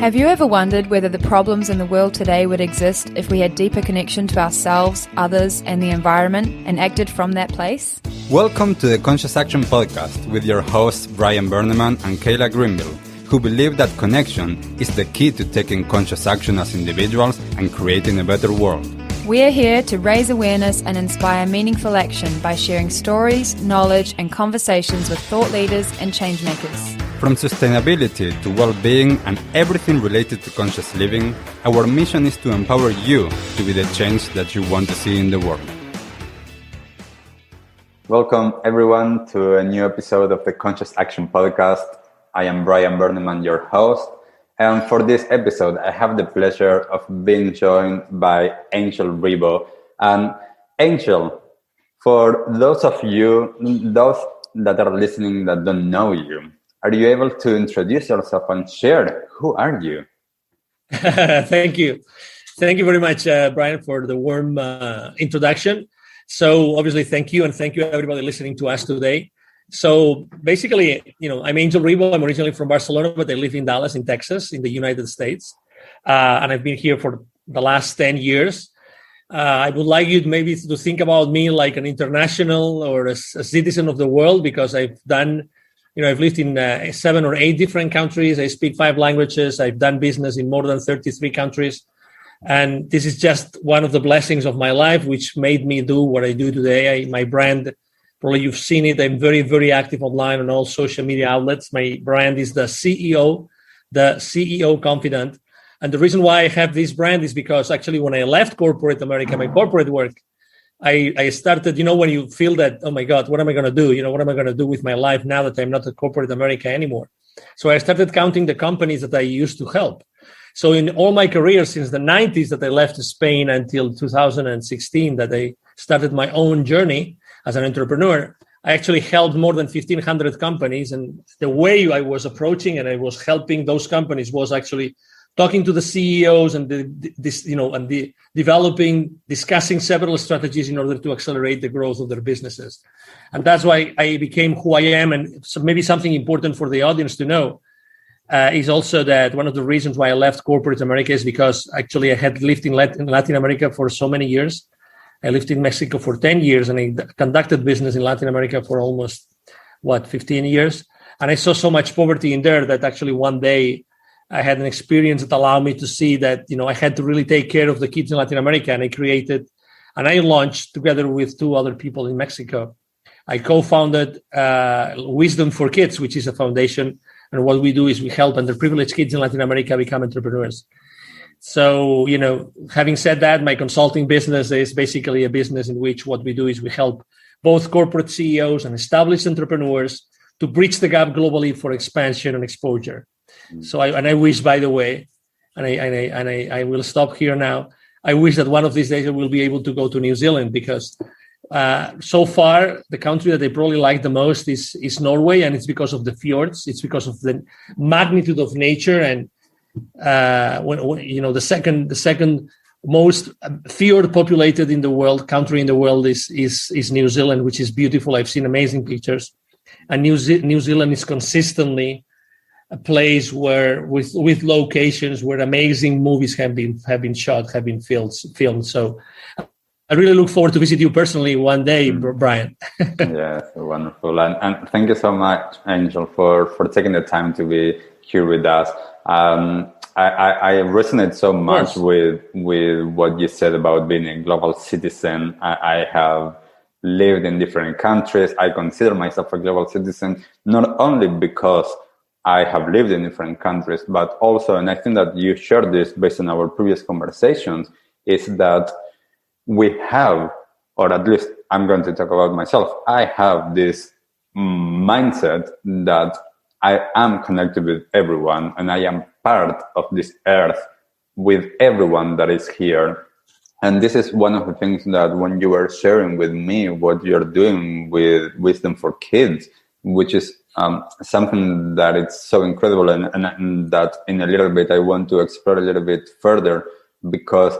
Have you ever wondered whether the problems in the world today would exist if we had deeper connection to ourselves, others, and the environment, and acted from that place? Welcome to the Conscious Action Podcast with your hosts Brian Berneman and 𝐘𝐨𝐿, who believe that connection is the key to taking conscious action as individuals and creating a better world. We are here to raise awareness and inspire meaningful action by sharing stories, knowledge, and conversations with thought leaders and changemakers. From sustainability to well-being and everything related to conscious living, our mission is to empower you to be the change that you want to see in the world. Welcome everyone to a new episode of the Conscious Action Podcast. I am Brian Berneman, your host. And for this episode, I have the pleasure of being joined by 𝐥𝐢𝐟𝐞. And 𝐥𝐢𝐿, for those of you, those that are listening that don't know you, are you able to introduce yourself and share who are you? Thank you. Thank you very much, Brian, for the warm introduction. So obviously, thank you. And thank you, everybody listening to us today. So basically, I'm 𝐥𝐢𝐟𝐞. I'm originally from Barcelona, but I live in Dallas, in Texas, in the United States. And I've been here for the last 10 years. I would like you maybe to think about me like an international or a citizen of the world, because I've lived in 7 or 8 different countries. I speak 5 languages. I've done business in more than 33 countries. And this is just one of the blessings of my life, which made me do what I do today. My brand, probably you've seen it. I'm very, very active online on all social media outlets. My brand is the CEO Confidant. And the reason why I have this brand is because actually when I left corporate America, my corporate work, I started, when you feel that, oh my God, what am I going to do? What am I going to do with my life now that I'm not at corporate America anymore? So I started counting the companies that I used to help. So in all my career since the 90s that I left Spain until 2016, that I started my own journey as an entrepreneur, I actually helped more than 1,500 companies. And the way I was approaching and I was helping those companies was actually talking to the CEOs and discussing several strategies in order to accelerate the growth of their businesses. And that's why I became who I am. And so maybe something important for the audience to know is also that one of the reasons why I left corporate America is because actually I had lived in Latin America for so many years. I lived in Mexico for 10 years and I conducted business in Latin America for almost, 15 years. And I saw so much poverty in there that actually one day I had an experience that allowed me to see that, I had to really take care of the kids in Latin America. And I launched together with 2 other people in Mexico. I co-founded Wisdom for Kids, which is a foundation. And what we do is we help underprivileged kids in Latin America become entrepreneurs. So, having said that, my consulting business is basically a business in which what we do is we help both corporate CEOs and established entrepreneurs to bridge the gap globally for expansion and exposure. So I wish, by the way, and I will stop here now. I wish that one of these days I will be able to go to New Zealand, because so far the country that I probably like the most is Norway, and it's because of the fjords. It's because of the magnitude of nature, and the second most fjord populated country in the world is New Zealand, which is beautiful. I've seen amazing pictures, and New Zealand is consistently a place where with locations where amazing movies have been shot, have been filmed. So I really look forward to visit you personally one day, Brian. Yes, wonderful. And thank you so much, 𝐥𝐢𝐿, for taking the time to be here with us. I resonate so much with what you said about being a global citizen. I have lived in different countries. I consider myself a global citizen, not only because I have lived in different countries, but also, and I think that you shared this based on our previous conversations, is that we have, or at least I'm going to talk about myself, I have this mindset that I am connected with everyone and I am part of this earth with everyone that is here. And this is one of the things that when you were sharing with me what you're doing with Wisdom for Kids, which is something that it's so incredible and that in a little bit I want to explore a little bit further, because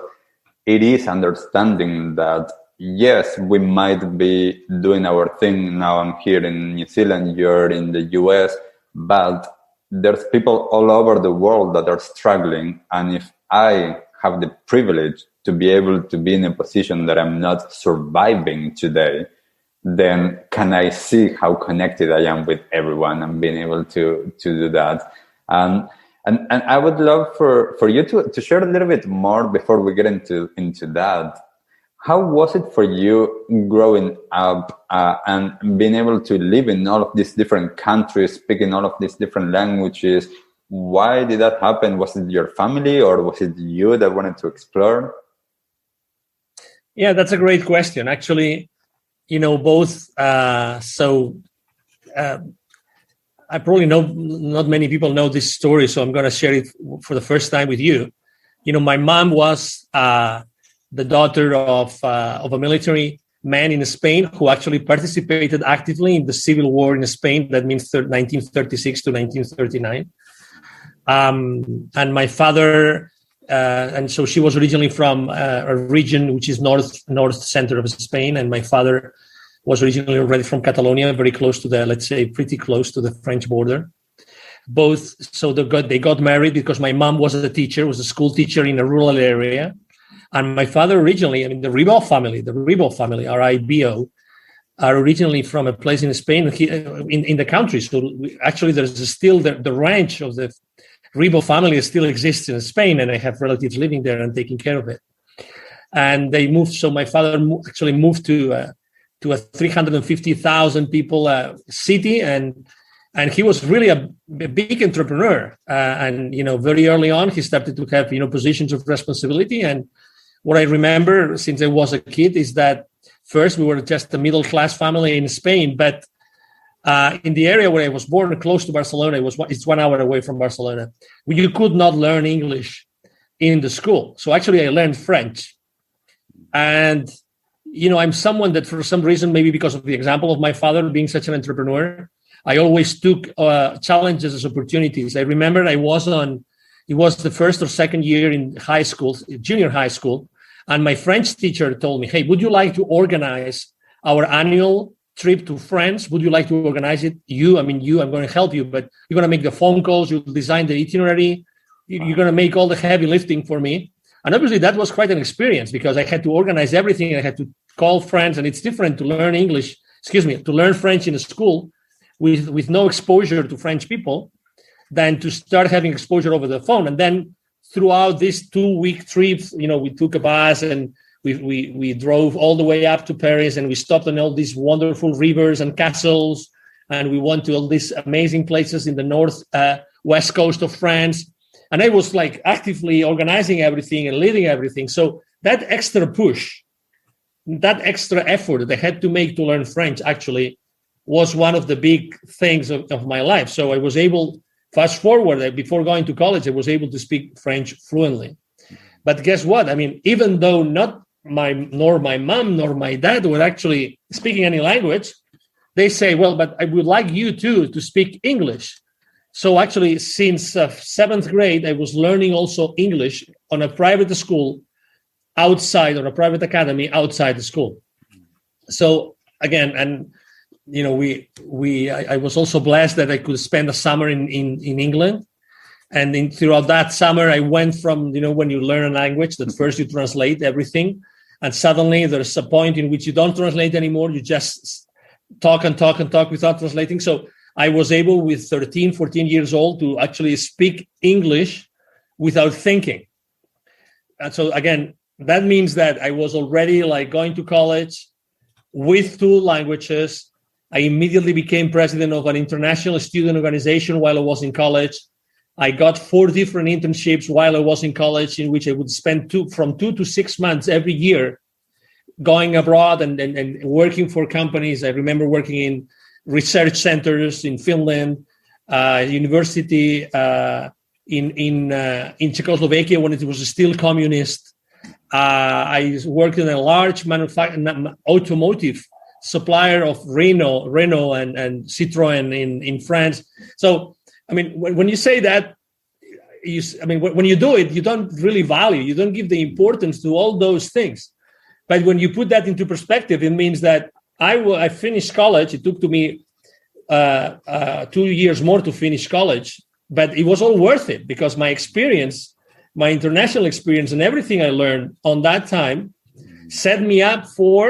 it is understanding that, yes, we might be doing our thing. Now I'm here in New Zealand, you're in the US, but there's people all over the world that are struggling. And if I have the privilege to be able to be in a position that I'm not surviving today, then can I see how connected I am with everyone and being able to do that? And I would love for you to share a little bit more before we get into that. How was it for you growing up and being able to live in all of these different countries, speaking all of these different languages? Why did that happen? Was it your family or was it you that wanted to explore? Yeah, that's a great question. Actually, both. I probably know not many people know this story, so I'm going to share it for the first time with you. My mom was the daughter of a military man in Spain who actually participated actively in the civil war in Spain. That means 1936 to 1939. And my father, and so she was originally from a region which is north center of Spain, and my father was originally already from Catalonia, very close to pretty close to the French border. Both, so they got married because my mom was a school teacher in a rural area. And my father originally, the 𝐥𝐢𝐻 family, R-I-B-O, are originally from a place in Spain, in the country. So actually, there's still the ranch of the 𝐥𝐢𝐻 family still exists in Spain, and I have relatives living there and taking care of it. And they moved. So my father actually moved to a 350,000 people city, and he was really a big entrepreneur. And very early on, he started to have positions of responsibility. And what I remember since I was a kid is that first we were just a middle class family in Spain, but in the area where I was born, close to Barcelona, it's 1 hour away from Barcelona. You could not learn English in the school. So actually I learned French. And, I'm someone that for some reason, maybe because of the example of my father being such an entrepreneur, I always took challenges as opportunities. I remember it was the first or second year in high school, junior high school. And my French teacher told me, hey, would you like to organize our annual trip to France? Would you like to organize it? I'm going to help you, but you're going to make the phone calls, you'll design the itinerary, you're going to make all the heavy lifting for me. And obviously that was quite an experience because I had to organize everything. I had to call friends, and it's different to learn to learn French in a school with no exposure to French people than to start having exposure over the phone. And then throughout this 2-week trip, we took a bus and we drove all the way up to Paris, and we stopped on all these wonderful rivers and castles, and we went to all these amazing places in the west coast of France. And I was actively organizing everything and leading everything. So that extra push, that extra effort that I had to make to learn French actually was one of the big things of my life. So I was able, fast forward, before going to college, I was able to speak French fluently. But guess what? Even though nor my mom nor my dad were actually speaking any language, they say, well, but I would like you too to speak English. So actually, since 7th grade, I was learning also English on a private school outside, or a private academy outside the school. So again, and I was also blessed that I could spend a summer in England. And throughout that summer, I went from, when you learn a language, that first you translate everything. And suddenly there's a point in which you don't translate anymore. You just talk and talk and talk without translating. So I was able with 13, 14 years old to actually speak English without thinking. And so again, that means that I was already going to college with 2 languages. I immediately became president of an international student organization while I was in college. I got 4 different internships while I was in college, in which I would spend from 2 to 6 months every year going abroad and working for companies. I remember working in research centers in Finland, university in Czechoslovakia when it was still communist. I worked in a large automotive supplier of Renault and Citroën in France. So, when you say that, when you do it, you don't really you don't give the importance to all those things. But when you put that into perspective, it means that I finished college. It took to me 2 years more to finish college but it was all worth it because my experience, my international experience and everything I learned on that time set me up for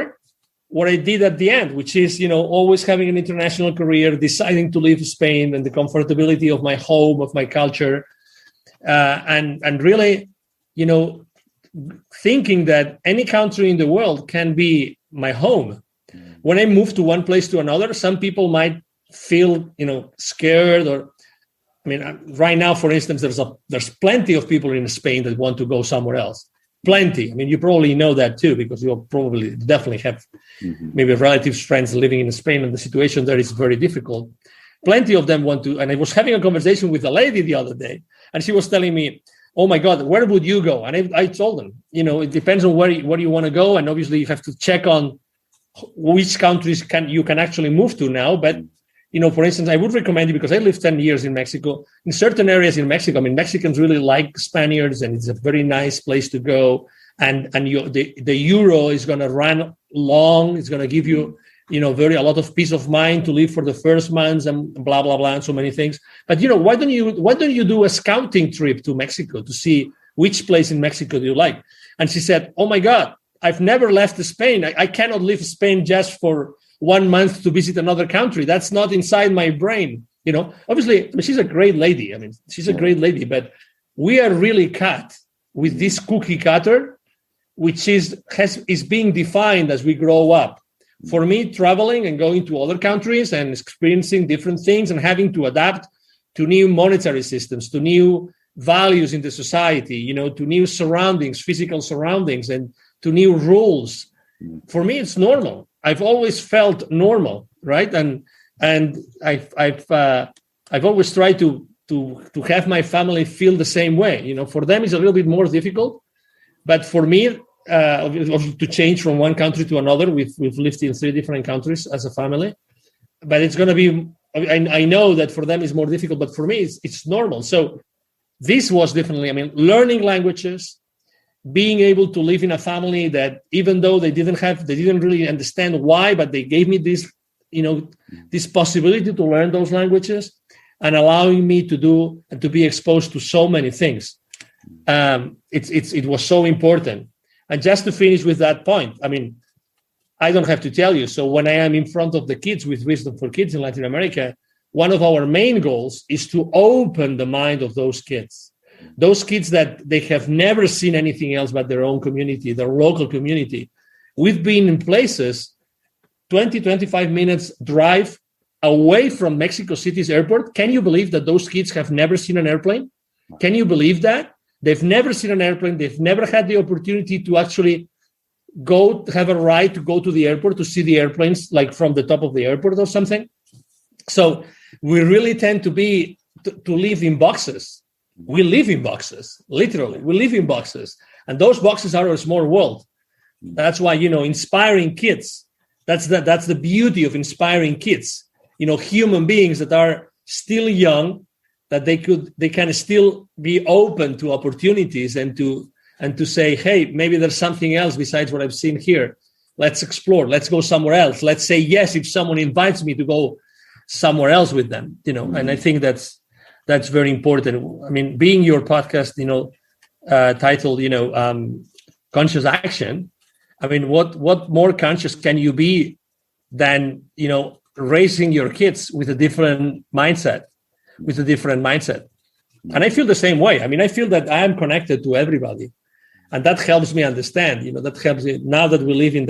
what I did at the end, which is, always having an international career, deciding to leave Spain and the comfortability of my home, of my culture, and really, thinking that any country in the world can be my home. When I move to one place to another, some people might feel, scared or, right now, for instance, there's plenty of people in Spain that want to go somewhere else. Plenty. You probably know that too, because you probably definitely have maybe relatives, friends living in Spain, and the situation there is very difficult. Plenty of them want to. And I was having a conversation with a lady the other day, and she was telling me, "Oh my God, where would you go?" And I told them, it depends on where you want to go, and obviously you have to check on which countries you can actually move to now. But for instance, I would recommend you, because I lived 10 years in Mexico. In certain areas in Mexico, Mexicans really like Spaniards, and it's a very nice place to go. And the euro is going to run long. It's going to give you, a lot of peace of mind to live for the first months and blah, blah, blah, and so many things. But, why don't you do a scouting trip to Mexico to see which place in Mexico do you like? And she said, "Oh my God, I've never left Spain. I cannot leave Spain just for 1 month to visit another country. That's not inside my brain." Obviously, she's a great lady. She's a great lady, but we are really cut with this cookie cutter, which is being defined as we grow up. For me, traveling and going to other countries and experiencing different things and having to adapt to new monetary systems, to new values in the society, to new surroundings, physical surroundings, and to new rules. For me, it's normal. I've always felt normal, right? And I've always tried to have my family feel the same way. For them, it's a little bit more difficult, but for me, to change from one country to another, we've lived in 3 different countries as a family, but it's going to be. I know that for them it's more difficult, but for me, it's normal. So this was definitely, learning languages. Being able to live in a family that, even though they didn't really understand why, but they gave me this, this possibility to learn those languages, and allowing me to do and to be exposed to so many things. It was so important. And just to finish with that point, I don't have to tell you. So when I am in front of the kids with Wisdom for Kids in Latin America, one of our main goals is to open the mind of those kids. Those kids that they have never seen anything else but their own community, their local community. We've been in places 20, 25 minutes drive away from Mexico City's airport. Can you believe that those kids have never seen an airplane? Can you believe that? They've never seen an airplane. They've never had the opportunity to actually have a ride to go to the airport to see the airplanes, like from the top of the airport or something. So we really tend to live in boxes. We live in boxes, literally. We live in boxes. And those boxes are a small world. That's why, inspiring kids, that's the beauty of inspiring kids. Human beings that are still young, that they can still be open to opportunities and to say, hey, maybe there's something else besides what I've seen here. Let's explore. Let's go somewhere else. Let's say yes if someone invites me to go somewhere else with them. And I think that's very important. Being your podcast, titled, Conscious Action. What more conscious can you be than, raising your kids with a different mindset, And I feel the same way. I feel that I am connected to everybody, and that helps me understand, that helps me now that we live in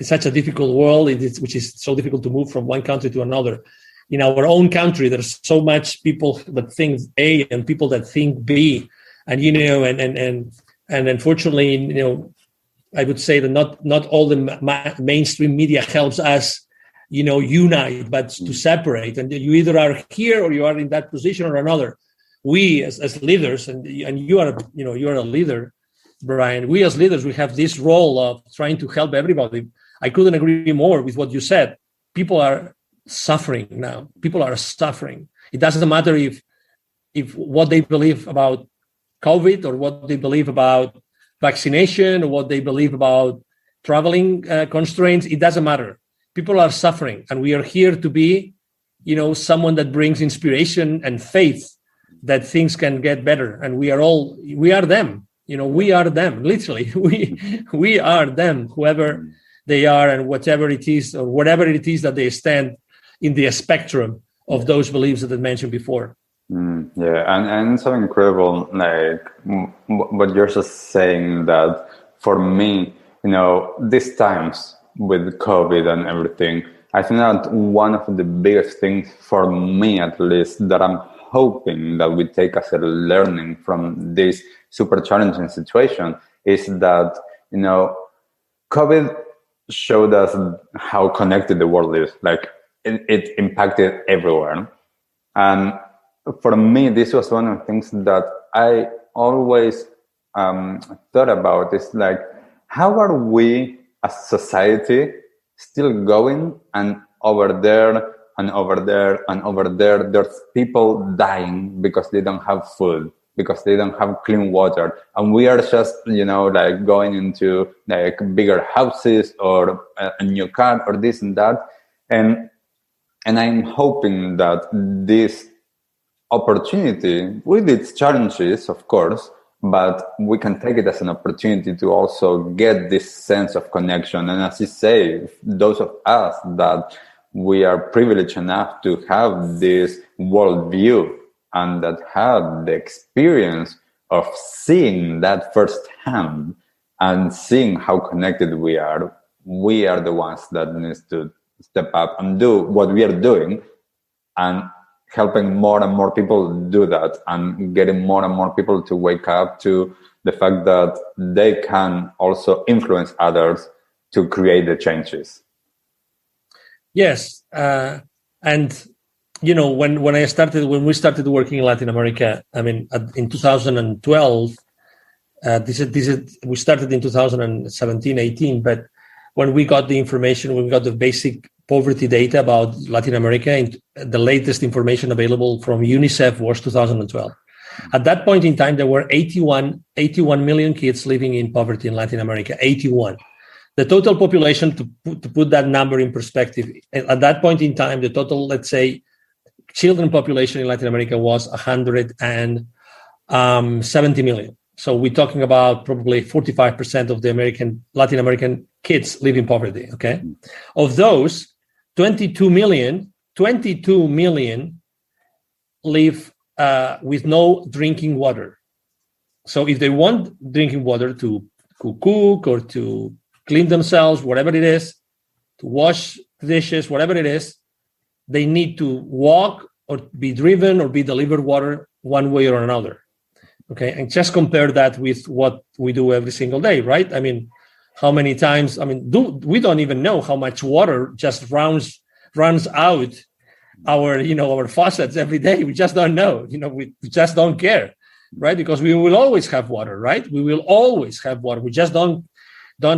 such a difficult world, which is so difficult to move from one country to another. In our own country, there's so much people that think A and people that think B, and and unfortunately, I would say that not all the mainstream media helps us, unite, but to separate. And you either are here or you are in that position or another. We as leaders, and you are a leader, Brian. We as leaders, we have this role of trying to help everybody. I couldn't agree more with what you said. People are suffering now. People are suffering. It doesn't matter if what they believe about COVID, or what they believe about vaccination, or what they believe about traveling constraints. It doesn't matter. People are suffering, and we are here to be, someone that brings inspiration and faith that things can get better. And we are them. We are them, literally. We are them, whoever they are and whatever it is, or whatever it is that they stand in the spectrum of those beliefs that I mentioned before. Yeah, and it's so incredible, like what you're just saying, that for me, these times with COVID and everything, I think that one of the biggest things for me, at least, that I'm hoping that we take as a learning from this super challenging situation is that, COVID showed us how connected the world is. Like it impacted everywhere. And for me, this was one of the things that I always thought about, is like, how are we as society still going, and over there and over there and over there, there's people dying because they don't have food, because they don't have clean water. And we are just, like going into like bigger houses or a new car or this and that. And I'm hoping that this opportunity, with its challenges, of course, but we can take it as an opportunity to also get this sense of connection. And as you say, those of us that we are privileged enough to have this worldview and that have the experience of seeing that firsthand and seeing how connected we are the ones that needs to step up and do what we are doing, and helping more and more people do that, and getting more and more people to wake up to the fact that they can also influence others to create the changes. Yes. And, when we started working in Latin America, I mean, in 2012, we started in 2017, 18, but when we got the information, when we got the basic poverty data about Latin America, and the latest information available from UNICEF was 2012. At that point in time, there were 81 million kids living in poverty in Latin America, 81. The total population, to put that number in perspective, at that point in time, the total, let's say, children population in Latin America was 170 million. So we're talking about probably 45% of the Latin American kids live in poverty, okay? Of those, 22 million live with no drinking water. So if they want drinking water to cook or to clean themselves, whatever it is, to wash dishes, whatever it is, they need to walk or be driven or be delivered water one way or another. Okay, and just compare that with what we do every single day, right? I mean, how many times? I mean, we don't even know how much water just runs out our faucets every day. We just don't know. We just don't care, right? Because we will always have water, right? We will always have water. We just don't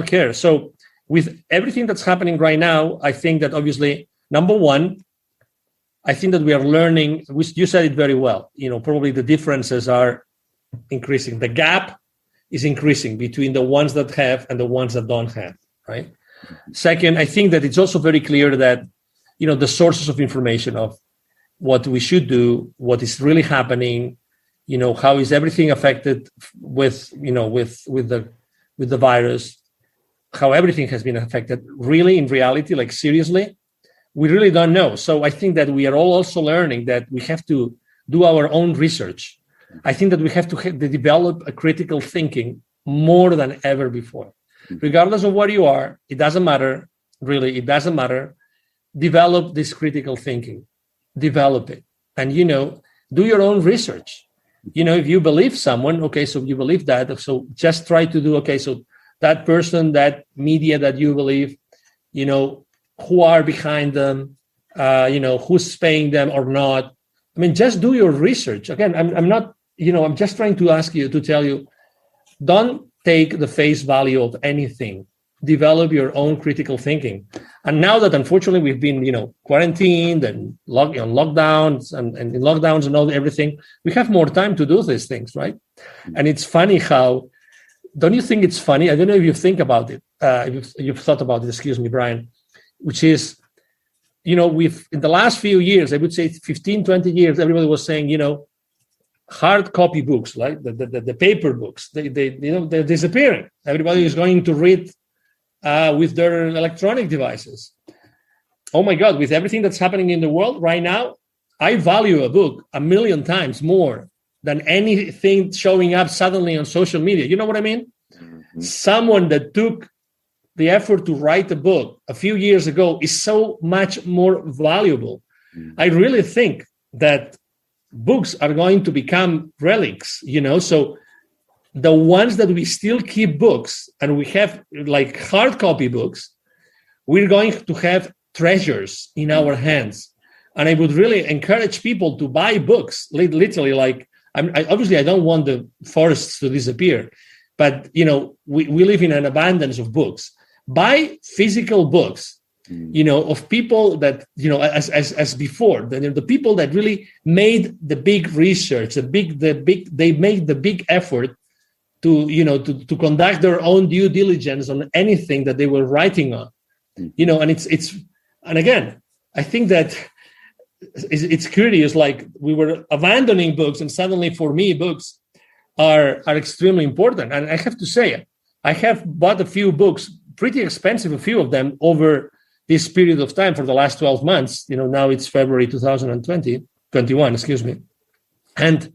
care. So with everything that's happening right now, I think that obviously, number one, I think that we are learning. You said it very well. Probably the differences are increasing. The gap is increasing between the ones that have and the ones that don't have, right? Second, I think that it's also very clear that, the sources of information of what we should do, what is really happening, how is everything affected with the virus, how everything has been affected, really, in reality, like seriously, we really don't know. So I think that we are all also learning that we have to do our own research. I think that we have to develop a critical thinking more than ever before. Regardless of where you are, it doesn't matter, really, it doesn't matter. Develop this critical thinking, develop it. And, do your own research. If you believe someone, okay, so you believe that, so just try to do, okay, so that person, that media that you believe, who are behind them, who's paying them or not. I mean, just do your research. Again, I'm not, I'm just trying to tell you, don't take the face value of anything. Develop your own critical thinking. And now that unfortunately we've been, quarantined and lockdowns and in lockdowns and everything, we have more time to do these things, right? And it's funny don't you think it's funny? I don't know if you think about it. You've thought about it, excuse me, Brian, which is, we've, in the last few years, I would say 15, 20 years, everybody was saying, hard copy books, like the paper books, they're disappearing. Everybody is going to read with their electronic devices. Oh my God, with everything that's happening in the world right now, I value a book 1,000,000 times more than anything showing up suddenly on social media. You know what I mean? Mm-hmm. Someone that took the effort to write a book a few years ago is so much more valuable. Mm-hmm. I really think that books are going to become relics, so the ones that we still keep books and we have like hard copy books, we're going to have treasures in our hands. And I would really encourage people to buy books, literally. Like, obviously I don't want the forests to disappear, but we live in an abundance of books. Buy physical books, of people that, as before, the people that really made the big research, they made the big effort to conduct their own due diligence on anything that they were writing on, and again, I think that it's curious, like we were abandoning books and suddenly for me, books are extremely important. And I have to say, I have bought a few books, pretty expensive, a few of them over this period of time for the last 12 months. Now it's February 2021, excuse me. And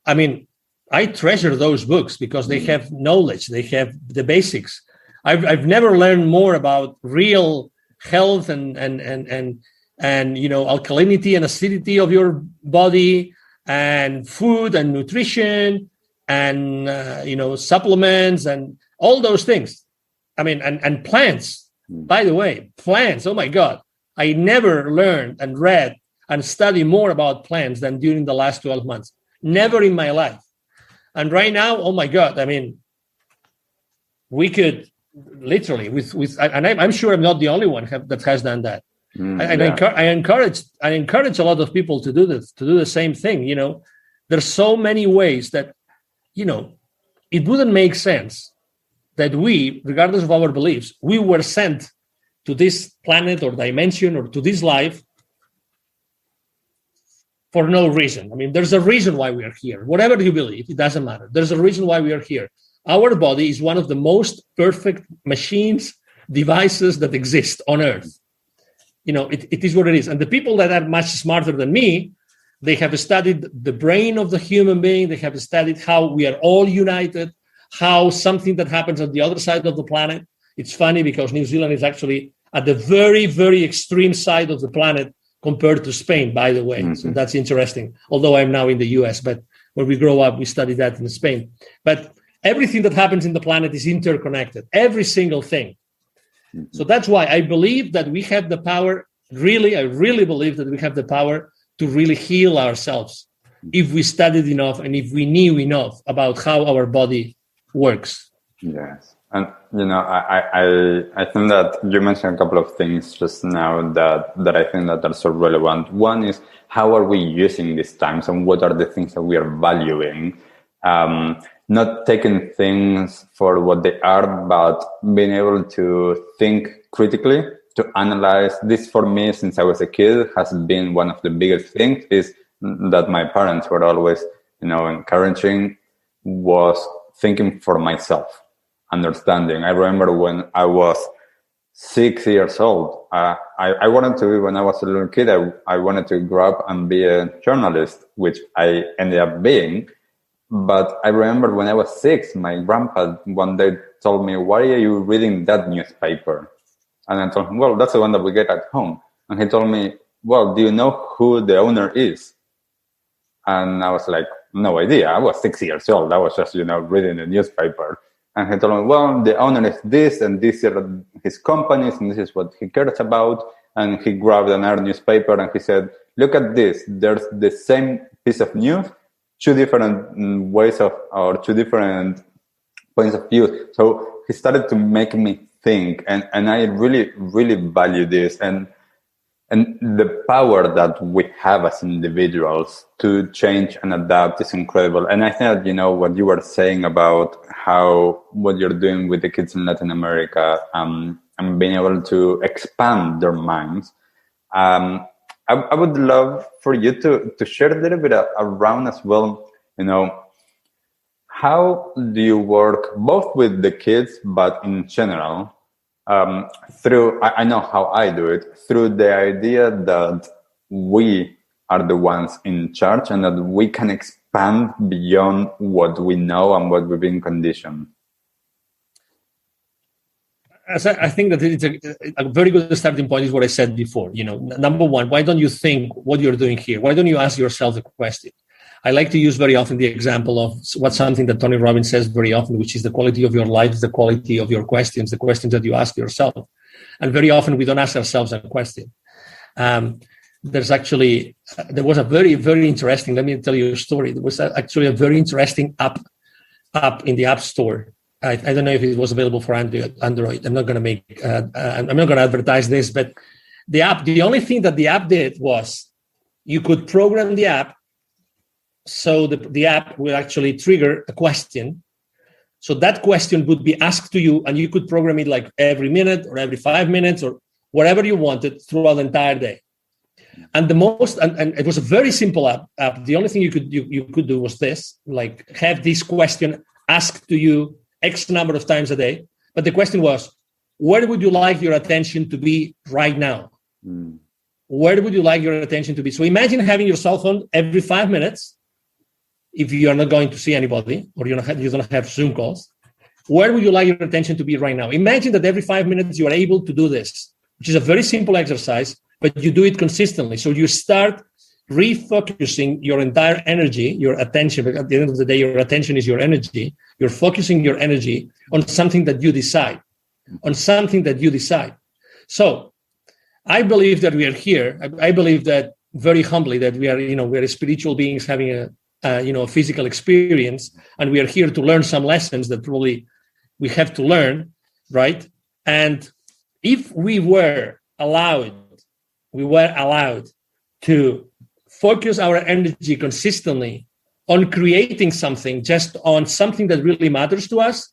I mean, I treasure those books because they have knowledge, they have the basics. I've never learned more about real health and alkalinity and acidity of your body and food and nutrition and supplements and all those things. I mean, and plants, by the way, plants. Oh my God. I never learned and read and studied more about plants than during the last 12 months. Never in my life. And right now, oh my God, I mean, we could literally and I'm sure I'm not the only one that has done that. I encourage a lot of people to do this, to do the same thing. There's so many ways that, it wouldn't make sense that we, regardless of our beliefs, we were sent to this planet or dimension or to this life for no reason. I mean, there's a reason why we are here. Whatever you believe, it doesn't matter. There's a reason why we are here. Our body is one of the most perfect machines, devices that exist on Earth. It is what it is. And the people that are much smarter than me, they have studied the brain of the human being. They have studied how we are all united, how something that happens on the other side of the planet. It's funny because New Zealand is actually at the very, very extreme side of the planet compared to Spain, by the way. Mm-hmm. So that's interesting. Although I'm now in the US, but when we grow up, we study that in Spain. But everything that happens in the planet is interconnected, every single thing. Mm-hmm. So that's why I believe that we have the power, I really believe that we have the power to really heal ourselves if we studied enough and if we knew enough about how our body works. Yes. And, I think that you mentioned a couple of things just now that I think that are so relevant. One is, how are we using these times and what are the things that we are valuing? Not taking things for what they are, but being able to think critically, to analyze. This for me, since I was a kid, has been one of the biggest things, is that my parents were always, encouraging, was thinking for myself, understanding. I remember when I was 6 years old, I wanted to, when I was a little kid, I wanted to grow up and be a journalist, which I ended up being. But I remember when I was 6, my grandpa one day told me, "Why are you reading that newspaper?" And I told him, "Well, that's the one that we get at home." And he told me, "Well, do you know who the owner is?" And I was like, no idea. I was 6 years old. I was just, reading the newspaper. And he told me, "Well, the owner is this, and these are his companies, and this is what he cares about." And he grabbed another newspaper and he said, "Look at this. There's the same piece of news, two different ways or two different points of view." So he started to make me think, and I really, really value this. And the power that we have as individuals to change and adapt is incredible. And I think that, what you were saying about what you're doing with the kids in Latin America, and being able to expand their minds. I would love for you to share a little bit around as well, how do you work both with the kids, but in general, through, I know how I do it, through the idea that we are the ones in charge and that we can expand beyond what we know and what we've been conditioned? I think that it's a very good starting point is what I said before. Number one, why don't you think what you're doing here? Why don't you ask yourself the question? I like to use very often the example of what's something that Tony Robbins says very often, which is the quality of your life is the quality of your questions, the questions that you ask yourself. And very often we don't ask ourselves a question. There was a very, very interesting, let me tell you a story. There was actually a very interesting app in the App Store. I don't know if it was available for Android. I'm not going to advertise this, but the only thing that the app did was you could program the app so the app will actually trigger a question. So that question would be asked to you, and you could program it like every minute or every 5 minutes or whatever you wanted throughout the entire day. And and it was a very simple app. The only thing you could do was this, like have this question asked to you X number of times a day. But the question was, where would you like your attention to be right now? Where would you like your attention to be? So imagine having your cell phone every 5 minutes. If you are not going to see anybody or you don't have Zoom calls, where would you like your attention to be right now? Imagine that every 5 minutes you are able to do this, which is a very simple exercise, but you do it consistently. So you start refocusing your entire energy, your attention. But at the end of the day, your attention is your energy. You're focusing your energy on something that you decide, So I believe that we are here. I believe that very humbly that we are, we're spiritual beings having a physical experience, and we are here to learn some lessons that probably we have to learn, right? And if we were allowed to focus our energy consistently on creating something, just on something that really matters to us,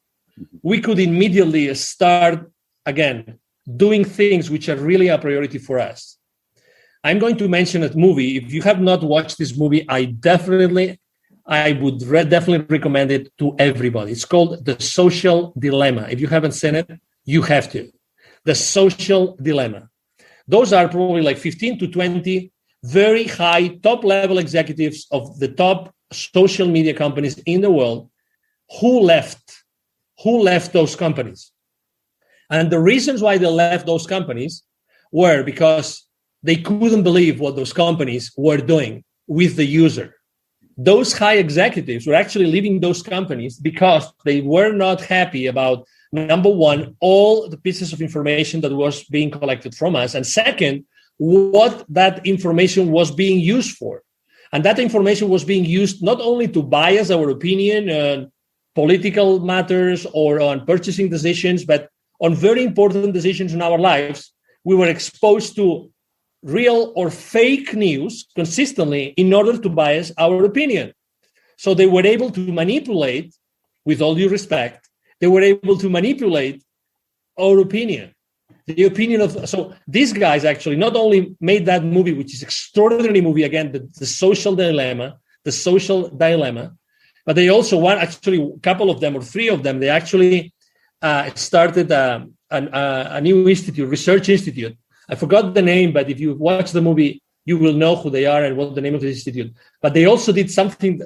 we could immediately start, again, doing things which are really a priority for us. I'm going to mention a movie. If you have not watched this movie, I would definitely recommend it to everybody. It's called The Social Dilemma. If you haven't seen it, you have to. The Social Dilemma. Those are probably like 15 to 20 very high top-level executives of the top social media companies in the world who left those companies. And the reasons why they left those companies were because they couldn't believe what those companies were doing with the user. Those high executives were actually leaving those companies because they were not happy about, number one, all the pieces of information that was being collected from us. And second, what that information was being used for. And that information was being used not only to bias our opinion on political matters or on purchasing decisions, but on very important decisions in our lives. We were exposed to real or fake news consistently in order to bias our opinion. So they were able to manipulate, with all due respect, they were able to manipulate our opinion. The opinion of, so these guys actually not only made that movie, which is extraordinary movie, again, the social dilemma, but they also actually a couple of them or three of them, they actually started a new institute, research institute. I forgot the name, but if you watch the movie, you will know who they are and what the name of the institute. But they also did something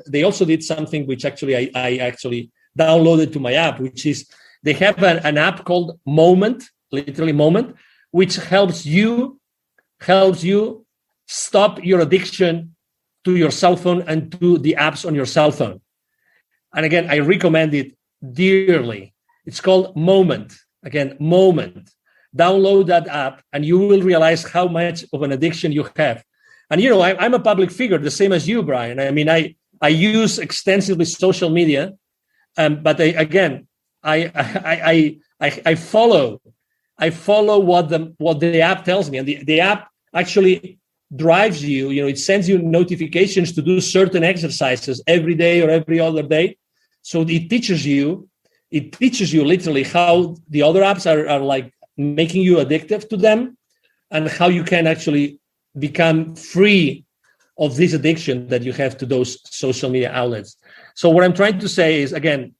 which actually I actually downloaded to my app, which is they have an app called Moment, literally Moment, which helps you stop your addiction to your cell phone and to the apps on your cell phone. And again, I recommend it dearly. It's called Moment. Again, Moment. Download that app and you will realize how much of an addiction you have. And, I'm a public figure, the same as you, Brian. I mean, I use extensively social media, but I follow what the app tells me. And the app actually drives you, it sends you notifications to do certain exercises every day or every other day. So it teaches you literally how the other apps are like making you addictive to them and how you can actually become free of this addiction that you have to those social media outlets. So what I'm trying to say is, again,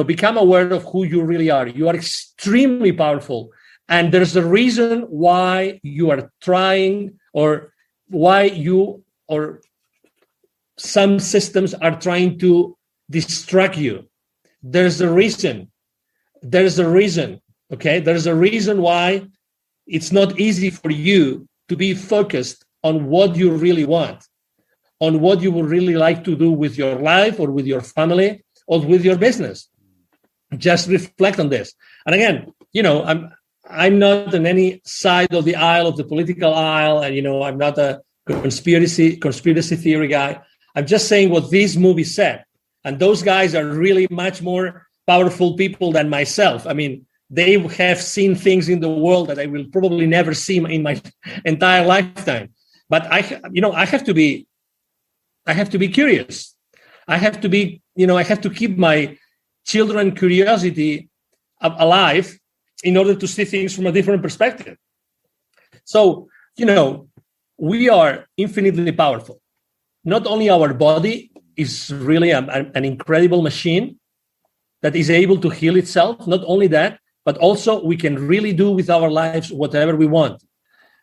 become aware of who you really are. You are extremely powerful. And there's a reason why you are trying, or why you or some systems are trying to distract you. There's a reason. Okay? There's a reason why it's not easy for you to be focused on what you really want, on what you would really like to do with your life or with your family or with your business. Just reflect on this. And again, I'm not on any side of the aisle, of the political aisle, and I'm not a conspiracy theory guy. I'm just saying what this movie said. And those guys are really much more powerful people than myself. I mean, they have seen things in the world that I will probably never see in my entire lifetime. But I have to be curious. I have to keep my children curiosity alive in order to see things from a different perspective. So, we are infinitely powerful. Not only our body is really an incredible machine that is able to heal itself, not only that, but also we can really do with our lives whatever we want.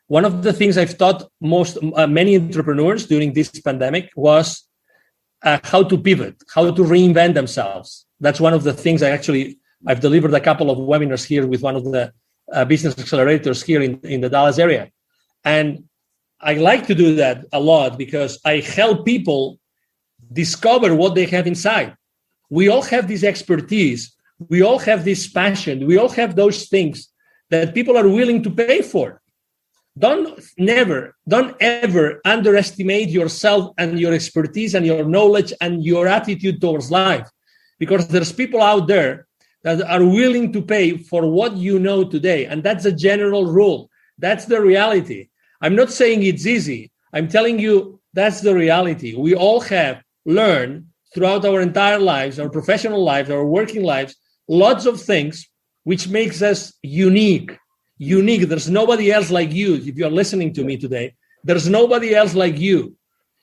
One of the things I've taught many entrepreneurs during this pandemic was how to pivot, how to reinvent themselves. That's one of the things I've delivered a couple of webinars here with one of the business accelerators here in the Dallas area. And I like to do that a lot because I help people discover what they have inside. We all have this expertise. We all have this passion. We all have those things that people are willing to pay for. Don't ever underestimate yourself and your expertise and your knowledge and your attitude towards life, because there's people out there that are willing to pay for what you know today. And that's a general rule. That's the reality. I'm not saying it's easy. I'm telling you that's the reality. We all have learned throughout our entire lives, our professional lives, our working lives, lots of things which makes us unique. There's nobody else like you. If you're listening to me today, there's nobody else like you.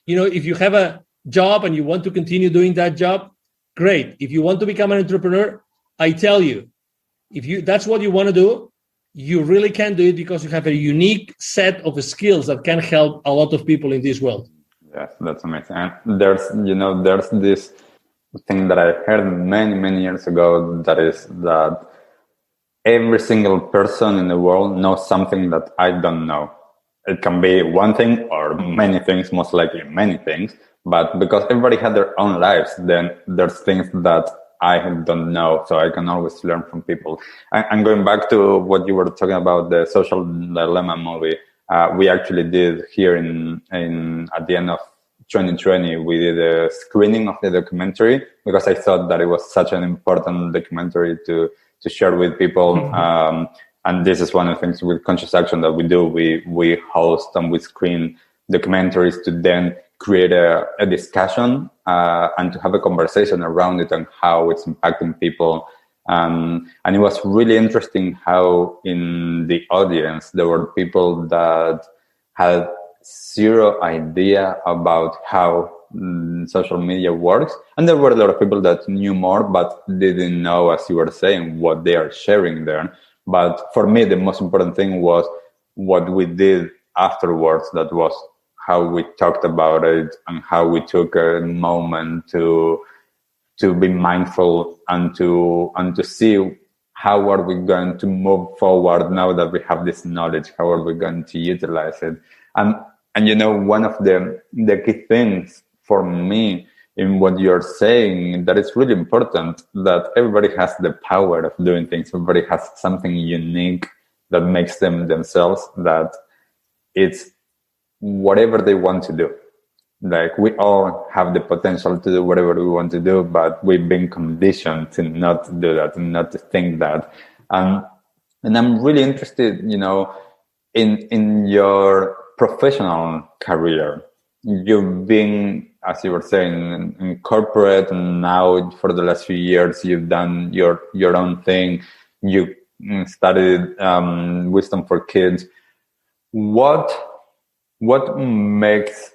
If you have a job and you want to continue doing that job, great. If you want to become an entrepreneur, I tell you, that's what you want to do, you really can do it because you have a unique set of skills that can help a lot of people in this world. Yes, that's amazing. And there's this thing that I heard many, many years ago, that is that every single person in the world knows something that I don't know. It can be one thing or many things, most likely many things, but because everybody had their own lives, then there's things that I don't know, so I can always learn from people. And going back to what you were talking about, the Social Dilemma movie, we actually did here at the end of 2020, we did a screening of the documentary because I thought that it was such an important documentary to share with people. Mm-hmm. And this is one of the things with Conscious Action that we do. We host and we screen documentaries to then create a discussion and to have a conversation around it and how it's impacting people. And it was really interesting how in the audience there were people that had zero idea about how social media works. And there were a lot of people that knew more, but didn't know, as you were saying, what they are sharing there. But for me, the most important thing was what we did afterwards. That was how we talked about it and how we took a moment to be mindful and to see how are we going to move forward now that we have this knowledge. How are we going to utilize it? And one of the key things for me in what you're saying, that it's really important that everybody has the power of doing things. Everybody has something unique that makes them themselves, that it's whatever they want to do. Like, we all have the potential to do whatever we want to do, but we've been conditioned to not do that and not to think that. And I'm really interested, in your professional career. You've been, as you were saying, in corporate, and now for the last few years, you've done your own thing. You studied wisdom for kids. What makes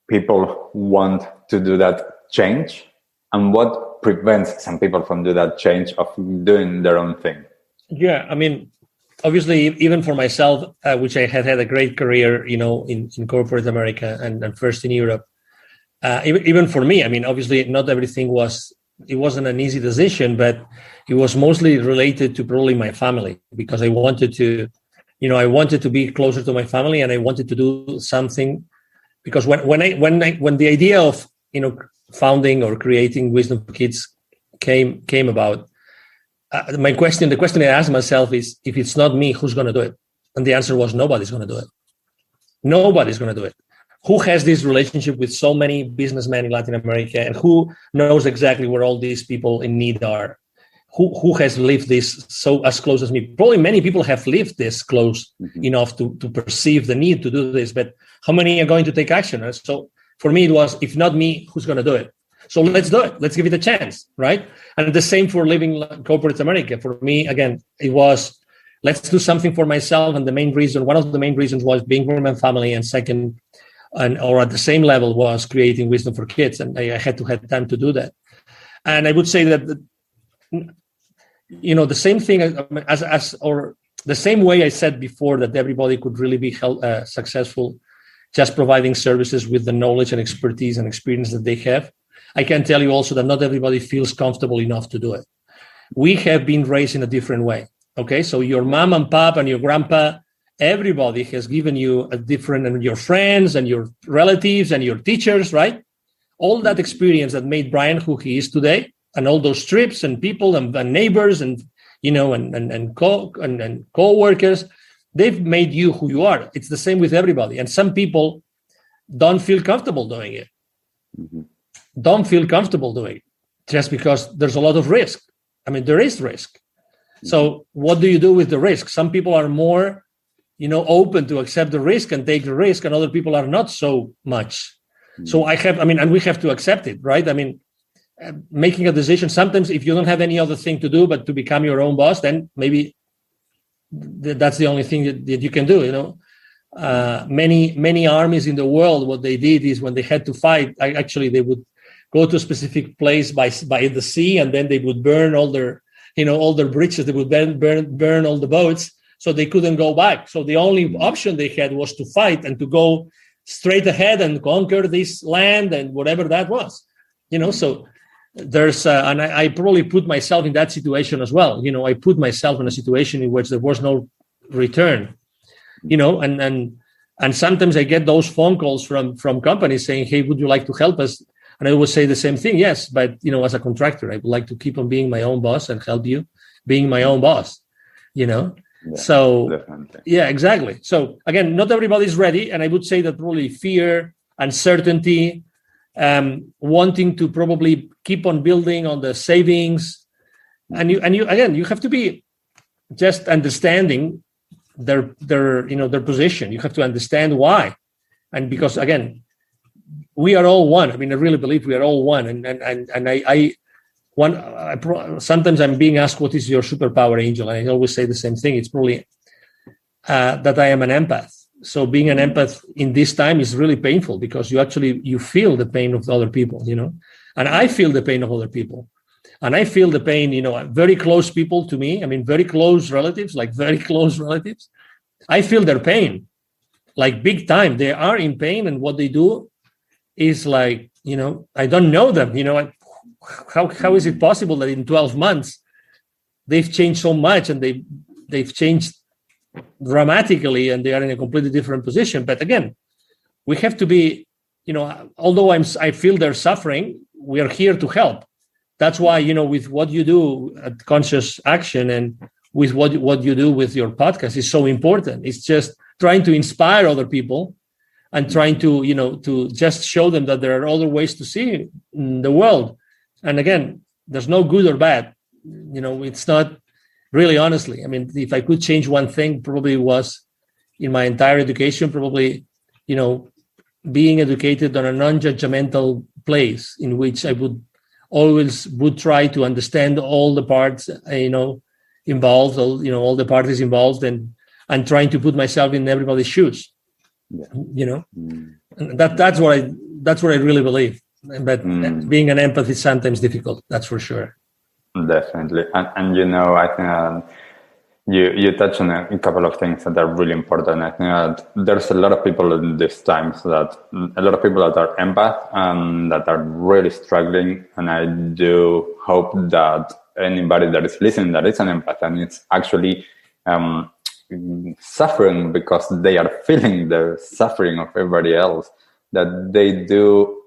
people want to do that change, and what prevents some people from doing that change of doing their own thing? Yeah, I mean, obviously, even for myself, which I had a great career, in corporate America and first in Europe. Even for me, I mean, obviously, not everything wasn't an easy decision, but it was mostly related to probably my family, because I wanted to be closer to my family, and I wanted to do something. Because when the idea of founding or creating Wisdom for Kids came about, the question I asked myself is, if it's not me, who's going to do it? And the answer was, nobody's going to do it. Nobody's going to do it. Who has this relationship with so many businessmen in Latin America, and who knows exactly where all these people in need are? Who has lived this so as close as me? Probably many people have lived this close enough to perceive the need to do this, but how many are going to take action? And so for me, it was, if not me, who's going to do it? So let's do it. Let's give it a chance, right? And the same for living corporate America. For me, again, it was, let's do something for myself. And one of the main reasons was being with my family, and second, or at the same level, was creating Wisdom for Kids. And I had to have time to do that. And I would say that the same thing or the same way I said before, that everybody could really be successful just providing services with the knowledge and expertise and experience that they have. I can tell you also that not everybody feels comfortable enough to do it. We have been raised in a different way. Okay, so your mom and pop and your grandpa, everybody has given you a different, and your friends and your relatives and your teachers, right? All that experience that made Brian who he is today, and all those trips and people and neighbors and co-workers, they've made you who you are. It's the same with everybody. And some people don't feel comfortable doing it. Don't feel comfortable doing it just because there's a lot of risk. I mean, there is risk. So what do you do with the risk? Some people are more, open to accept the risk and take the risk, and other people are not so much. So and we have to accept it, right? I mean, making a decision, sometimes if you don't have any other thing to do but to become your own boss, then maybe that's the only thing that you can do. Many armies in the world, what they did is, when they had to fight, they would go to a specific place by the sea, and then they would burn all their bridges. They would burn all the boats, so they couldn't go back. So the only option they had was to fight and to go straight ahead and conquer this land and whatever that was. So there's and I probably put myself in that situation as well. I put myself in a situation in which there was no return. And sometimes I get those phone calls from companies saying, "Hey, would you like to help us?" And I would say the same thing, yes, but as a contractor, I would like to keep on being my own boss and help you being my own boss. Yeah, so definitely. Yeah, exactly. So again, not everybody's ready, and I would say that probably fear, uncertainty, wanting to probably keep on building on the savings, and you have to be just understanding their position. You have to understand why, and because again, we are all one. I mean, I really believe we are all one, sometimes I'm being asked, what is your superpower, Angel? And I always say the same thing. It's probably that I am an empath. So being an empath in this time is really painful, because you feel the pain of other people, and I feel the pain of other people, and I feel the pain, very close people to me. I mean, very close relatives. I feel their pain, like big time. They are in pain, and what they do is like, I don't know them, how is it possible that in 12 months they've changed so much, and they've changed dramatically, and they are in a completely different position. But again, we have to be, although I feel they're suffering, we are here to help. That's why, with what you do at Conscious Action, and with what you do with your podcast is so important. It's just trying to inspire other people, and trying to, to just show them that there are other ways to see the world. And again, there's no good or bad. It's not really, honestly. I mean, if I could change one thing, probably was in my entire education, probably, being educated on a non-judgmental place in which I would try to understand all the parts, involved, all the parties involved, and trying to put myself in everybody's shoes. Yeah. And that's what that's what I really believe. But being an empath is sometimes difficult. That's for sure. Definitely. And I think you touched on a couple of things that are really important. I think that there's a lot of people in these times that are empath that are really struggling. And I do hope that anybody that is listening that is an empath and it's actually suffering because they are feeling the suffering of everybody else, that they do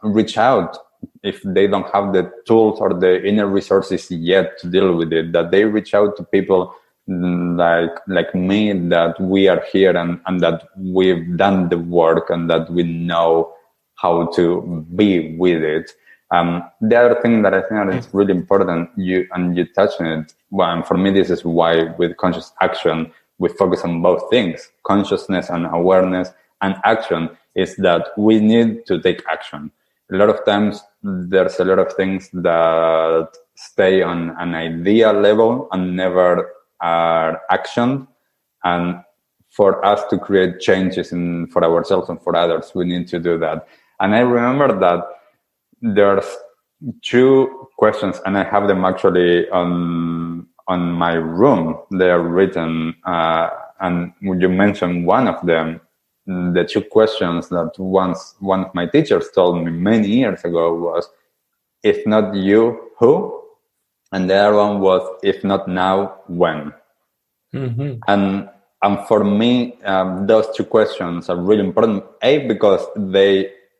reach out if they don't have the tools or the inner resources yet to deal with it, that they reach out to people like me, that we are here and that we've done the work and that we know how to be with it. The other thing that I think that is really important, you touched on it, and for me this is why with conscious action we focus on both things, consciousness and awareness, and action is that we need to take action. A lot of times there's a lot of things that stay on an idea level and never are actioned. And for us to create changes for ourselves and for others, we need to do that. And I remember that there's 2 questions, and I have them actually on my room. They are written, and you mentioned one of them. The 2 questions that once one of my teachers told me many years ago was, if not you, who? And the other one was, if not now, when? Mm-hmm. And for me, those 2 questions are really important. Because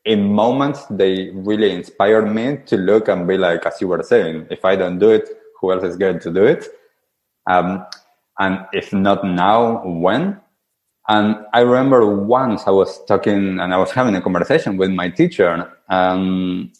in moments, they really inspired me to look and be like, as you were saying, if I don't do it, who else is going to do it? And if not now, when? And I remember once I was talking and I was having a conversation with my teacher, and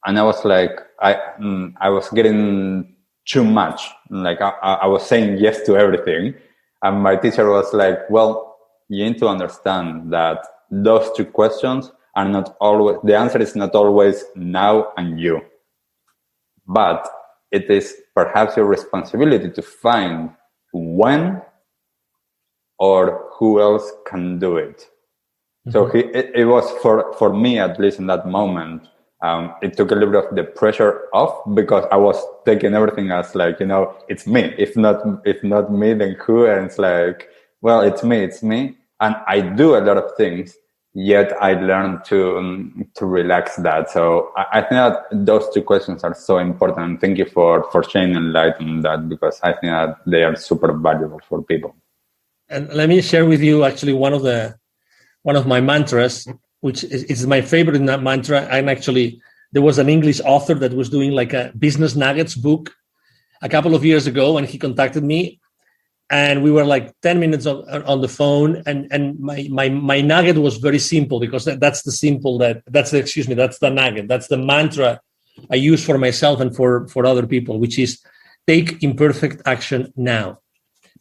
I was like, I was getting too much. Like I was saying yes to everything. And my teacher was like, well, you need to understand that those 2 questions are not always, the answer is not always now and you. But it is perhaps your responsibility to find when or who else can do it. Mm-hmm. So it was for me, at least in that moment, it took a little bit of the pressure off, because I was taking everything as like, it's me. If not me, then who? And it's like, well, it's me. And I do a lot of things, yet I learned to relax that. So I think that those 2 questions are so important. Thank you for shining light on that, because I think that they are super valuable for people. And let me share with you actually one of my mantras, which is my favorite mantra. And actually, there was an English author that was doing like a business nuggets book a couple of years ago, and he contacted me, and we were like 10 minutes on the phone. And my nugget was very simple, because that's the nugget. That's the mantra I use for myself and for other people, which is take imperfect action now.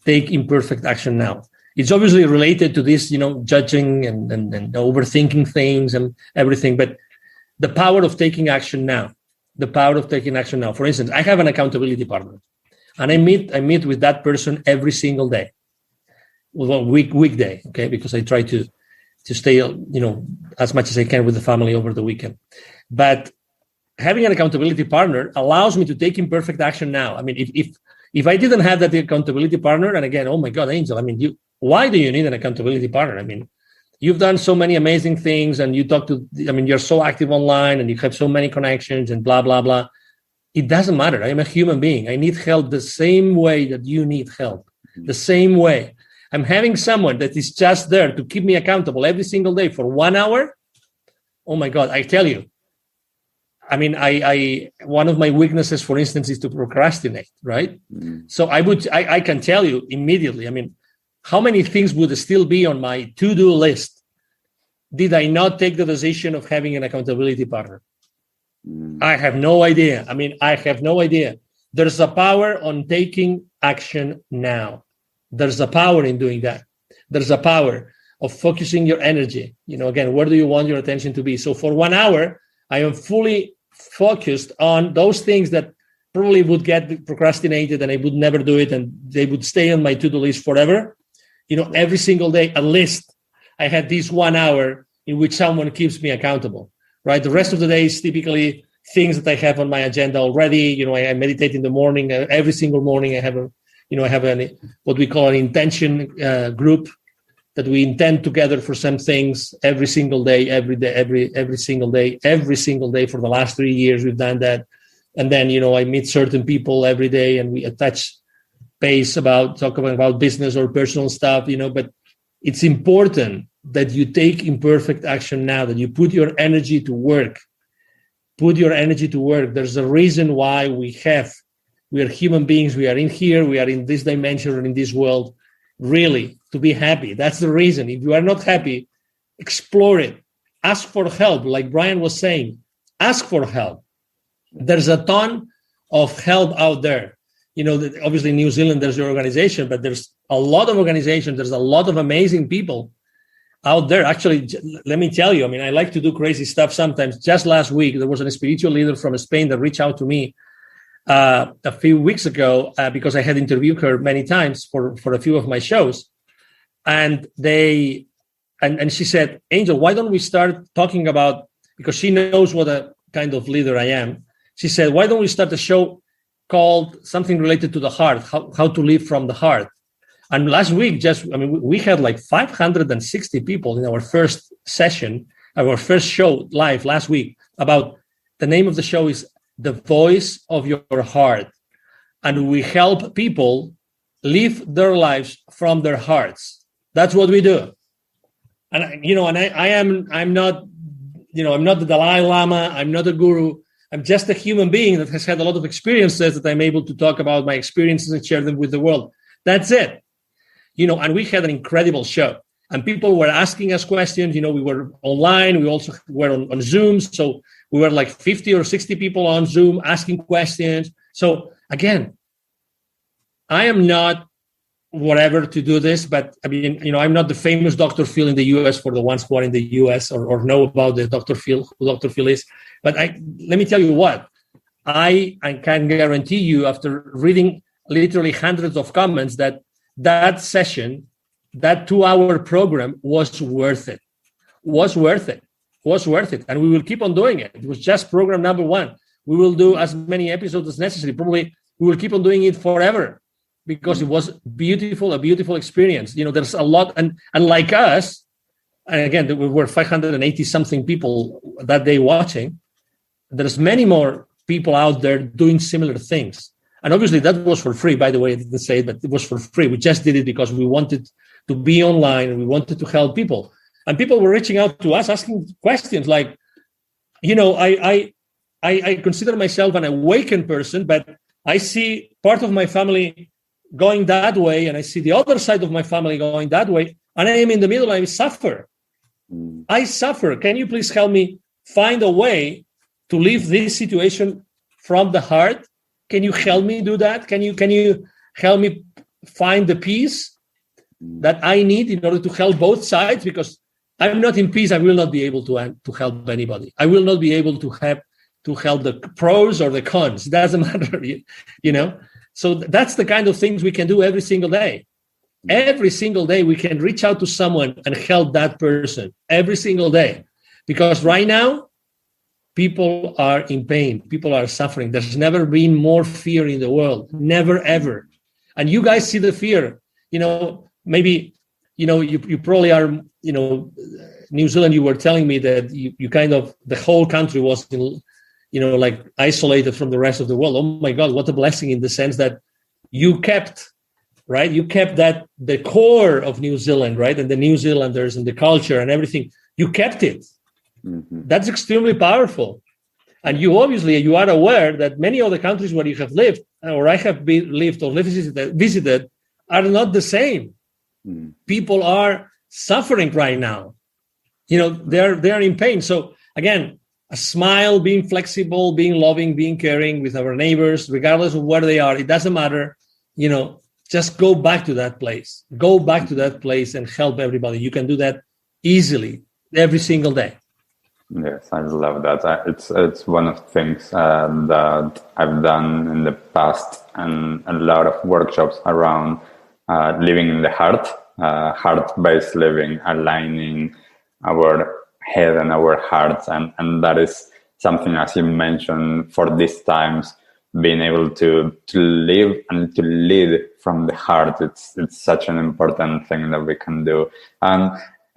Take imperfect action now. It's obviously related to this, judging and overthinking things and everything, but the power of taking action now. For instance, I have an accountability partner, and I meet with that person every single day, weekday, okay, because I try to stay, as much as I can with the family over the weekend. But having an accountability partner allows me to take imperfect action now. I mean, if I didn't have that accountability partner, and again, oh my God, Angel, I mean, why do you need an accountability partner? I mean, you've done so many amazing things, and you're so active online, and you have so many connections and blah, blah, blah. It doesn't matter. I am a human being. I need help the same way that you need help, the same way. I'm having someone that is just there to keep me accountable every single day for 1 hour. Oh my God, I tell you. I mean, I one of my weaknesses, for instance, is to procrastinate, right? Mm. So I can tell you immediately, I mean, how many things would still be on my to-do list did I not take the decision of having an accountability partner? Mm. I have no idea. There's a power on taking action now. There's a power in doing that. There's a power of focusing your energy. Again, where do you want your attention to be? So for 1 hour, I am fully focused on those things that probably would get procrastinated, and I would never do it, and they would stay on my to-do list forever. Every single day, at least I had this 1 hour, in which someone keeps me accountable, right? The rest of the day is typically things that I have on my agenda already. I meditate in the morning. Every single morning I have what we call an intention group that we intend together for some things every single day, every single day for the last 3 years. We've done that. And then, I meet certain people every day and we attach base talking about business or personal stuff, but it's important that you take imperfect action now, that you put your energy to work. There's a reason why we are human beings. We are in here. We are in this dimension or in this world, really, to be happy. That's the reason. If you are not happy, explore it. Ask for help. Like Brian was saying, ask for help. There's a ton of help out there. Obviously in New Zealand, there's your organization, but there's a lot of organizations. There's a lot of amazing people out there. Actually, let me tell you, I like to do crazy stuff sometimes. Just last week, there was a spiritual leader from Spain that reached out to me a few weeks ago because I had interviewed her many times for a few of my shows. And she said, Angel, why don't we start talking about, because she knows what a kind of leader I am. She said, why don't we start a show called something related to the heart, how to live from the heart. And last week, we had like 560 people in our first session, our first show live last week. About the name of the show is The Voice of Your Heart. And we help people live their lives from their hearts. That's what we do. And I'm not the Dalai Lama. I'm not a guru. I'm just a human being that has had a lot of experiences that I'm able to talk about my experiences and share them with the world. That's it. And we had an incredible show. And people were asking us questions. We were online. We also were on Zoom. So we were like 50 or 60 people on Zoom asking questions. So again, I am not whatever to do this, but I'm not the famous Dr. Phil in the US for the ones who are in the US or know about the Dr. Phil, who Dr. Phil is. But let me tell you what, I can guarantee you after reading literally hundreds of comments that session, that 2-hour program was worth it. And we will keep on doing it. It was just program number 1. We will do as many episodes as necessary. Probably we will keep on doing it forever because it was a beautiful experience. There's a lot. And like us, and again, we were 580 something people that day watching. There's many more people out there doing similar things. And obviously that was for free, by the way, I didn't say it, but it was for free. We just did it because we wanted to be online and we wanted to help people. And people were reaching out to us, asking questions like, I consider myself an awakened person, but I see part of my family going that way, and I see the other side of my family going that way, and I am in the middle, I suffer. I suffer. Can you please help me find a way to leave this situation from the heart? Can you help me do that? Can you help me find the peace that I need in order to help both sides? Because I'm not in peace, I will not be able to help anybody. I will not be able to help the pros or the cons. It doesn't matter, So that's the kind of things we can do every single day. Every single day we can reach out to someone and help that person every single day. Because right now, people are in pain. People are suffering. There's never been more fear in the world. Never, ever. And you guys see the fear. Maybe, you probably are, New Zealand, you were telling me that you kind of, the whole country was, like isolated from the rest of the world. Oh my God, what a blessing in the sense that you kept, right? You kept the core of New Zealand, right? And the New Zealanders and the culture and everything. You kept it. Mm-hmm. That's extremely powerful. And you are aware that many other countries where you have lived, or I have lived or visited, are not the same. Mm. People are suffering right now. They're in pain. So again, a smile, being flexible, being loving, being caring with our neighbors, regardless of where they are, it doesn't matter. Just go back to that place. Go back to that place and help everybody. You can do that easily every single day. Yes, I love that. It's one of the things that I've done in the past, and a lot of workshops around living in the heart, heart-based living, aligning our head and our hearts, and that is something, as you mentioned, for these times, being able to live and to lead from the heart. It's such an important thing that we can do.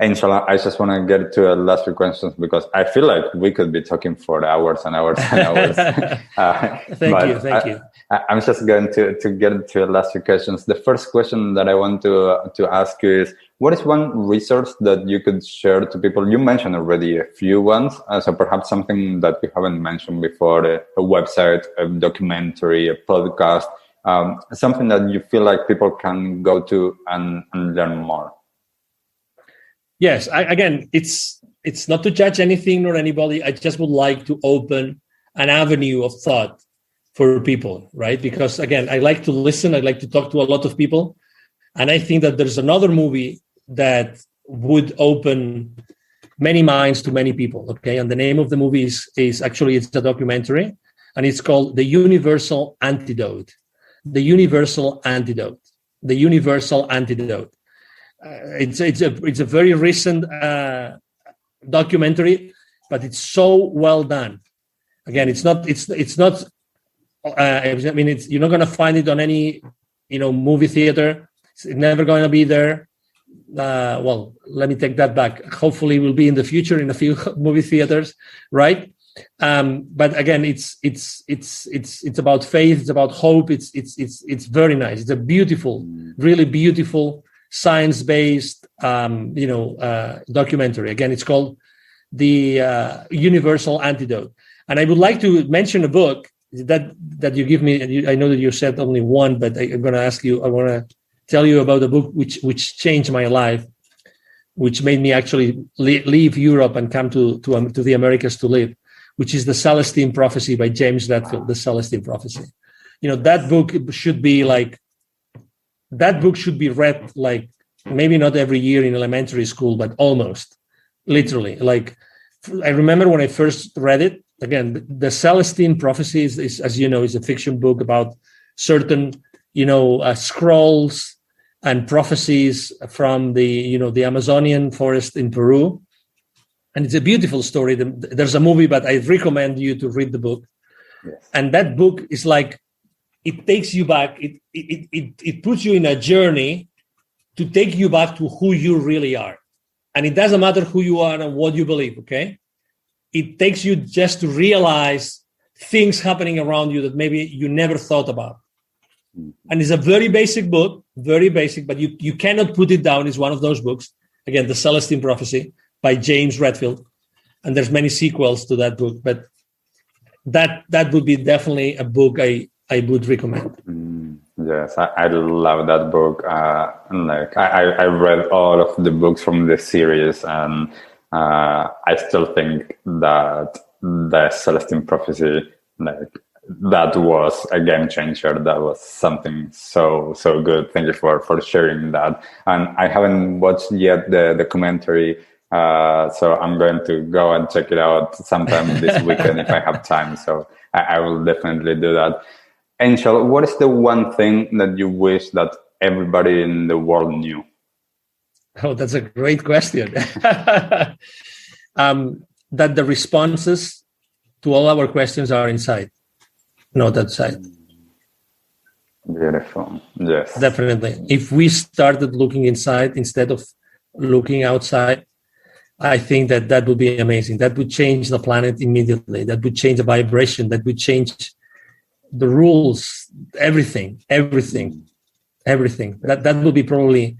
Angel, I just want to get to the last few questions because I feel like we could be talking for hours and hours and hours. Thank you. I'm just going to get to the last few questions. The first question that I want to ask you is, what is one resource that you could share to people? You mentioned already a few ones, so perhaps something that you haven't mentioned before, a website, a documentary, a podcast, something that you feel like people can go to and learn more. Yes, again, it's not to judge anything or anybody. I just would like to open an avenue of thought for people, right? Because again, I like to listen. I like to talk to a lot of people. And I think that there's another movie that would open many minds to many people, okay? And the name of the movie is actually, it's a documentary, and it's called The Universal Antidote. The Universal Antidote. The Universal Antidote. It's a very recent documentary, but it's so well done. Again, it's not. I mean, you're not going to find it on any movie theater. It's never going to be there. Well, let me take that back. Hopefully, it will be in the future in a few movie theaters, right? But again, it's about faith. It's about hope. It's very nice. It's a beautiful, really beautiful, science-based, documentary. Again, it's called The Universal Antidote. And I would like to mention a book that you give me. I know that you said only one, but I'm going to ask you. I want to tell you about a book which changed my life, which made me actually leave Europe and come to the Americas to live, which is The Celestine Prophecy by James Redfield. The Celestine Prophecy. That book should be read like maybe not every year in elementary school, but almost literally. Like, I remember when I first read it. Again, the Celestine Prophecy is, as you know, is a fiction book about certain, scrolls and prophecies from the Amazonian forest in Peru. And it's a beautiful story. There's a movie, but I recommend you to read the book. Yes. And that book is like, it takes you back. It puts you in a journey to take you back to who you really are. And it doesn't matter who you are and what you believe, okay? It takes you just to realize things happening around you that maybe you never thought about. And it's a very basic book, but you cannot put it down. It's one of those books. Again, The Celestine Prophecy by James Redfield. And there's many sequels to that book, but that would be definitely a book I would recommend. Yes, I love that book. I read all of the books from the series, and I still think that the Celestine Prophecy, that was a game changer. That was something so good. Thank you for sharing that. And I haven't watched yet the documentary, so I'm going to go and check it out sometime this weekend if I have time. So I will definitely do that. Angel, what is the one thing that you wish that everybody in the world knew? Oh, that's a great question. That the responses to all our questions are inside, not outside. Beautiful. Yes. Definitely. If we started looking inside instead of looking outside, I think that would be amazing. That would change the planet immediately. That would change the vibration. That would change the rules, everything. That would be probably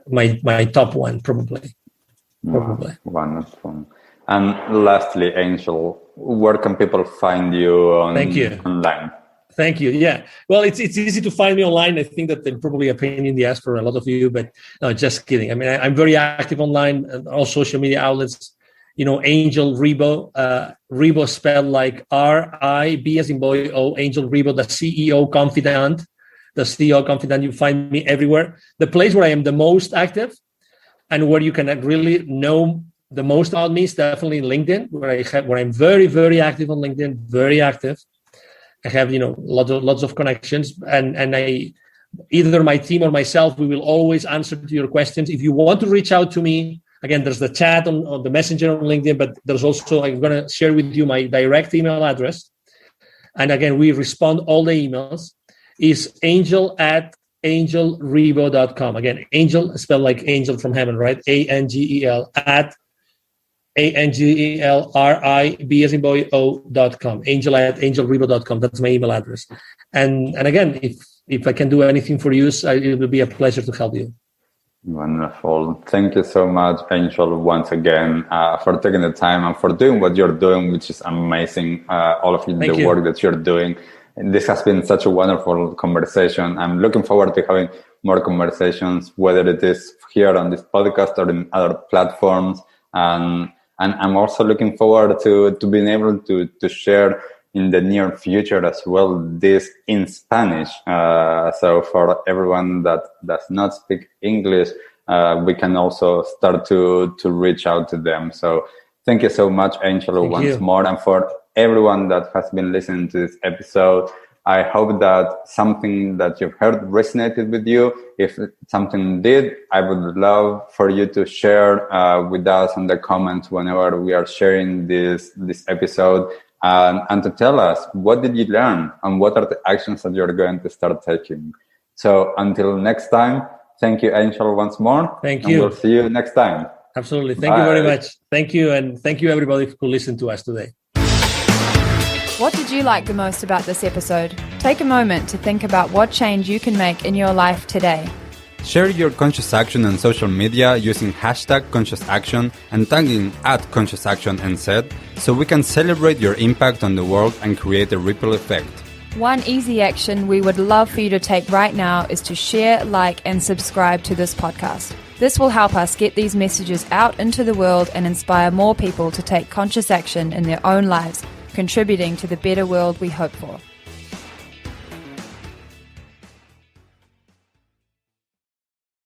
my top one, probably. Wow, wonderful. And lastly, Angel, where can people find you online? Thank you. Yeah. Well, it's easy to find me online. I think that I'm probably a pain in the ass for a lot of you, but no, just kidding. I mean, I'm very active online, all social media outlets. Angel 𝐥𝐢𝐟𝐞, 𝐥𝐢𝐟𝐿 spelled like R-I-B as in boy, O, Angel 𝐥𝐢𝐟𝐞, the CEO Confidant, Confidant. You find me everywhere. The place where I am the most active and where you can really know the most about me is definitely LinkedIn, where I'm very, very active on LinkedIn, very active. I have, lots of connections, and I, either my team or myself, we will always answer to your questions. If you want to reach out to me Again, there's the chat on the messenger on LinkedIn, but there's also, I'm going to share with you my direct email address. And again, we respond all the emails. Is angel@angelrebo.com. Again, angel spelled like angel from heaven, right? ANGEL at ANGELRIB as in boy o.com. Angel@angelrebo.com. That's my email address. And again, if I can do anything for you, it will be a pleasure to help you. Wonderful. Thank you so much, Angel, once again, for taking the time and for doing what you're doing, which is amazing. All of the work that you're doing. And this has been such a wonderful conversation. I'm looking forward to having more conversations, whether it is here on this podcast or in other platforms. And I'm also looking forward to being able to share in the near future as well this in Spanish. So for everyone that does not speak English, we can also start to reach out to them. So thank you so much, Angelo, once more. And for everyone that has been listening to this episode, I hope that something that you've heard resonated with you. If something did, I would love for you to share with us in the comments whenever we are sharing this episode. And to tell us, what did you learn and what are the actions that you're going to start taking? So until next time, thank you, Angel, once more. Thank you. We'll see you next time. Absolutely. Thank you very much. Thank you. And thank you, everybody, who listened to us today. What did you like the most about this episode? Take a moment to think about what change you can make in your life today. Share your conscious action on social media using #ConsciousAction and tagging @ConsciousActionNZ so we can celebrate your impact on the world and create a ripple effect. One easy action we would love for you to take right now is to share, like, and subscribe to this podcast. This will help us get these messages out into the world and inspire more people to take conscious action in their own lives, contributing to the better world we hope for.